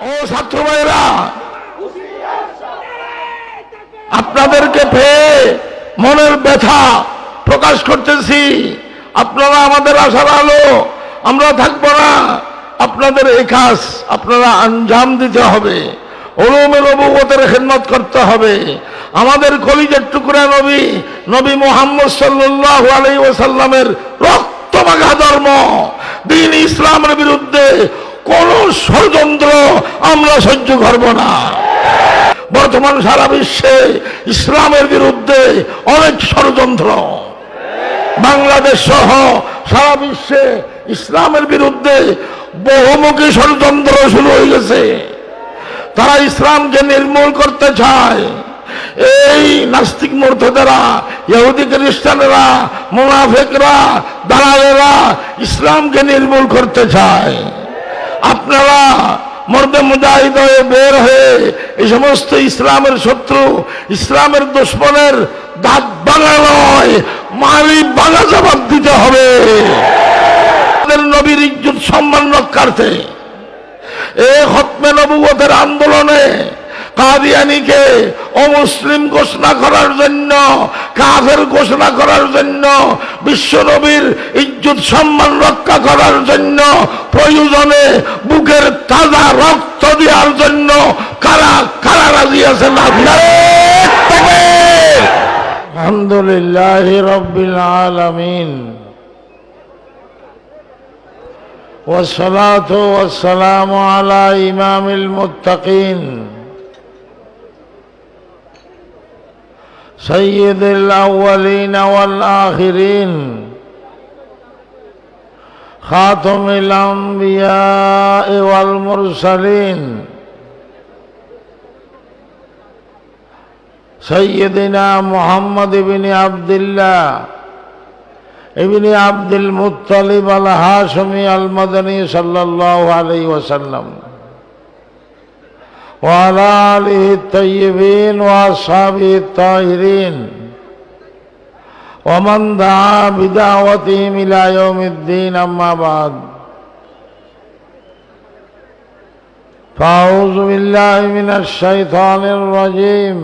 ও ছাত্র ভাইরা, আপনাদেরকে পেয়ে মনের ব্যথা প্রকাশ করতেছি। আপনারা আমাদের আশার আলো, আমরা থাকবো না। আপনাদের এই কাজ আপনারা আঞ্জাম দিতে হবে, উলুমে নবুওয়াতের খেদমত করতে হবে। আমাদের কলিজার টুকরা নবী নবী মুহাম্মদ সাল্লাল্লাহু আলাইহি ওয়াসাল্লামের রক্তমাখা ধর্ম দ্বীন ইসলামের বিরুদ্ধে কোন ষড়যন্ত্র আমরা সহ্য করব না। বর্তমান সারা বিশ্বে ইসলামের বিরুদ্ধে অনেক ষড়যন্ত্র, বাংলাদেশ সহ সারা বিশ্বে ইসলামের বিরুদ্ধে বহুমুখী ষড়যন্ত্র শুরু হয়ে গেছে। তারা ইসলামকে নির্মূল করতে চায়। এই নাস্তিক মুরতাদেরা, ইহুদি খ্রিস্টানেরা, মুনাফিকরা, দালালেরা ইসলামকে নির্মূল করতে চায়। আপনারা মর্দে মুজাহিদ হয়ে বের হয়ে এই সমস্ত ইসলামের শত্রু, ইসলামের দুশমনের দাঁত ভাঙা নয়, মারি ভাঙা জবাব দিতে হবে। নবীর ইজ্জত সম্মান রক্ষার্থে এই খতমে নবুয়তের আন্দোলনে কাদিয়ানীকে অমুসলিম ঘোষণা করার জন্য, কাফের ঘোষণা করার জন্য, বিশ্ব নবীর ইজ্জত সম্মান রক্ষা করার জন্য, প্রয়োজনে বুকের তাজা রক্ত দেওয়ার জন্য কারা কারা রাজি আছেন? আলহামদুলিল্লাহি রাব্বিল আলামিন والصلاة والسلام على إمام المتقين سيد الأولين والآخرين خاتم الأنبياء والمرسلين سيدنا محمد بن عبد الله ابن عبد المطلب الهاشمي المدني صلى الله عليه وسلم وعلى آله الطيبين وأصحابه الطاهرين ومن دعا بدعوتهم إلى يوم الدين. أما بعد، فأعوذ بالله من الشيطان الرجيم.